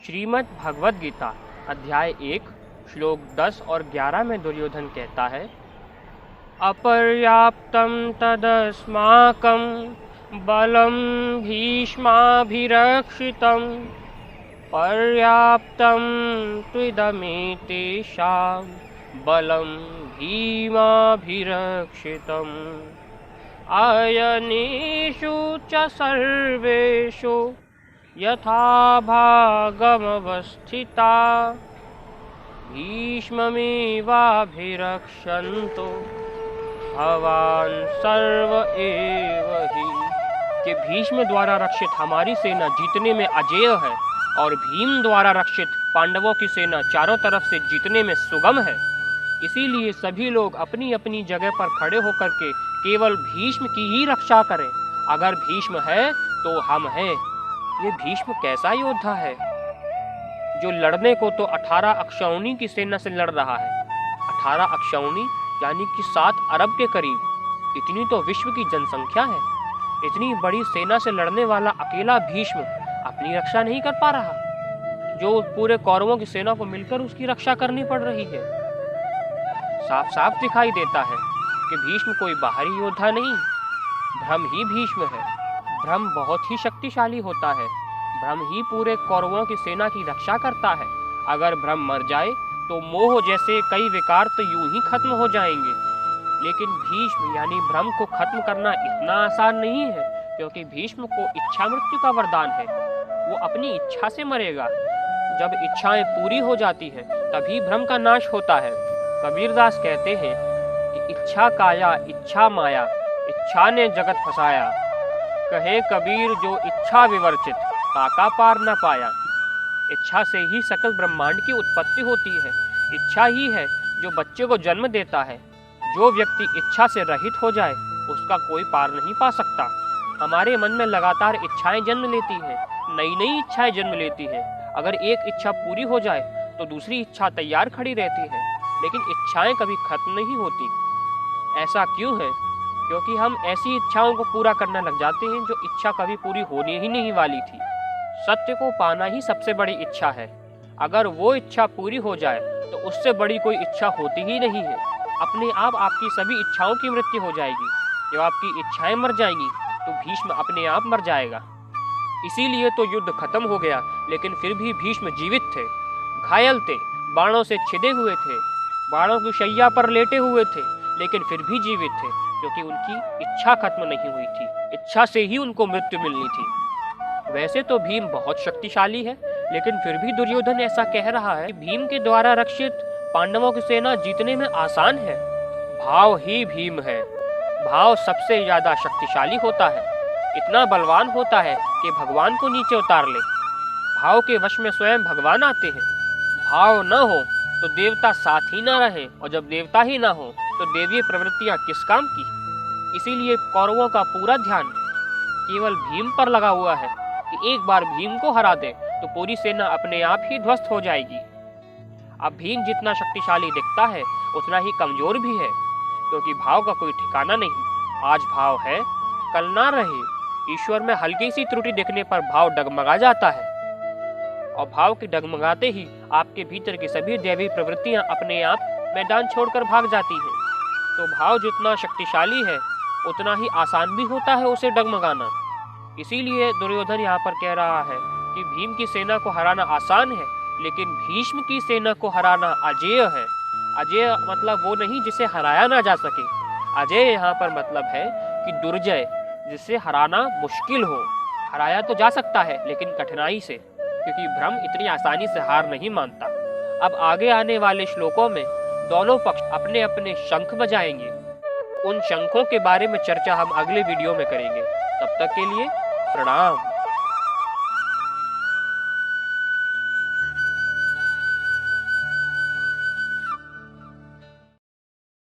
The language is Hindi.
श्रीमद् भगवद गीता अध्याय 1 श्लोक 10 और 11 में दुर्योधन कहता है, अपर्याप्तं तदस्माकं बलं भीष्माभिरक्षितं पर्याप्तं त्विदमेतेषां बलं भीमाभिरक्षितम् आयनेषु च सर्वेषु यथा भागमवस्थिता भीष्ममेवाभिरक्षन्तु भवान् सर्व एव हि। कि भीष्म द्वारा रक्षित हमारी सेना जीतने में अजेय है और भीम द्वारा रक्षित पांडवों की सेना चारों तरफ से जीतने में सुगम है। इसीलिए सभी लोग अपनी अपनी जगह पर खड़े होकर के केवल भीष्म की ही रक्षा करें। अगर भीष्म है तो हम हैं। ये भीष्म कैसा योद्धा है जो लड़ने को तो 18 अक्षौणी की सेना से लड़ रहा है। 18 अक्षौणी यानी कि 7 अरब के करीब। इतनी तो विश्व की जनसंख्या है। इतनी बड़ी सेना से लड़ने वाला अकेला भीष्म अपनी रक्षा नहीं कर पा रहा, जो पूरे कौरवों की सेना को मिलकर उसकी रक्षा करनी पड़ रही है। साफ साफ दिखाई देता है कि भीष्म कोई बाहरी योद्धा नहीं, भ्रम ही भीष्म है। भ्रम बहुत ही शक्तिशाली होता है। भ्रम ही पूरे कौरवों की सेना की रक्षा करता है। अगर भ्रम मर जाए तो मोह जैसे कई विकार तो यूं ही खत्म हो जाएंगे। लेकिन भीष्म यानी भ्रम को खत्म करना इतना आसान नहीं है, क्योंकि भीष्म को इच्छा मृत्यु का वरदान है। वो अपनी इच्छा से मरेगा। जब इच्छाएं पूरी हो जाती है तभी भ्रम का नाश होता है। कबीरदास कहते हैं कि इच्छा काया इच्छा माया, इच्छा ने जगत फसाया। कहे कबीर जो इच्छा विवर्चित, काका पार न पाया। इच्छा से ही सकल ब्रह्मांड की उत्पत्ति होती है। इच्छा ही है जो बच्चे को जन्म देता है। जो व्यक्ति इच्छा से रहित हो जाए उसका कोई पार नहीं पा सकता। हमारे मन में लगातार इच्छाएं जन्म लेती हैं, नई नई इच्छाएं जन्म लेती हैं। अगर एक इच्छा पूरी हो जाए तो दूसरी इच्छा तैयार खड़ी रहती है, लेकिन इच्छाएं कभी खत्म नहीं होती। ऐसा क्यों है? क्योंकि हम ऐसी इच्छाओं को पूरा करने लग जाते हैं जो इच्छा कभी पूरी होने ही नहीं वाली थी। सत्य को पाना ही सबसे बड़ी इच्छा है। अगर वो इच्छा पूरी हो जाए तो उससे बड़ी कोई इच्छा होती ही नहीं है। अपने आप आपकी सभी इच्छाओं की मृत्यु हो जाएगी। जब आपकी इच्छाएं मर जाएंगी तो भीष्म अपने आप मर जाएगा। इसीलिए तो युद्ध खत्म हो गया, लेकिन फिर भी भीष्म जीवित थे, घायल थे, बाणों से छिदे हुए थे, बाणों की शैया पर लेटे हुए थे, लेकिन फिर भी जीवित थे, क्योंकि उनकी इच्छा खत्म नहीं हुई थी। इच्छा से ही उनको मृत्यु मिलनी थी। वैसे तो भीम बहुत शक्तिशाली है, लेकिन फिर भी दुर्योधन ऐसा कह रहा है कि भीम के द्वारा रक्षित पांडवों की सेना जीतने में आसान है। भाव ही भीम है। भाव सबसे ज्यादा शक्तिशाली होता है। इतना बलवान होता है कि भगवान को नीचे उतार ले। भाव के वश में स्वयं भगवान आते हैं। भाव न हो तो देवता साथ ही ना रहे, और जब देवता ही ना हो तो देवीय प्रवृत्तियां किस काम की। इसीलिए कौरवों का पूरा ध्यान केवल भीम पर लगा हुआ है कि एक बार भीम को हरा दे तो पूरी सेना अपने आप ही ध्वस्त हो जाएगी। अब भीम जितना शक्तिशाली दिखता है उतना ही कमजोर भी है, क्योंकि भाव का कोई ठिकाना नहीं। आज भाव है, कल ना रहे। ईश्वर में हल्की सी त्रुटि दिखने पर भाव डगमगा जाता है, और भाव के डगमगाते ही आपके भीतर की सभी दैवी प्रवृत्तियां अपने आप मैदान छोड़कर भाग जाती हैं। तो भाव जितना शक्तिशाली है उतना ही आसान भी होता है उसे डगमगाना। इसीलिए दुर्योधन यहाँ पर कह रहा है कि भीम की सेना को हराना आसान है, लेकिन भीष्म की सेना को हराना अजेय है। अजेय मतलब वो नहीं जिसे हराया ना जा सके। अजेय यहाँ पर मतलब है कि दुर्जय, जिसे हराना मुश्किल हो। हराया तो जा सकता है लेकिन कठिनाई से, क्योंकि भ्रम इतनी आसानी से हार नहीं मानता। अब आगे आने वाले श्लोकों में दोनों पक्ष अपने अपने शंख बजाएंगे। उन शंखों के बारे में चर्चा हम अगले वीडियो में करेंगे। तब तक के लिए प्रणाम।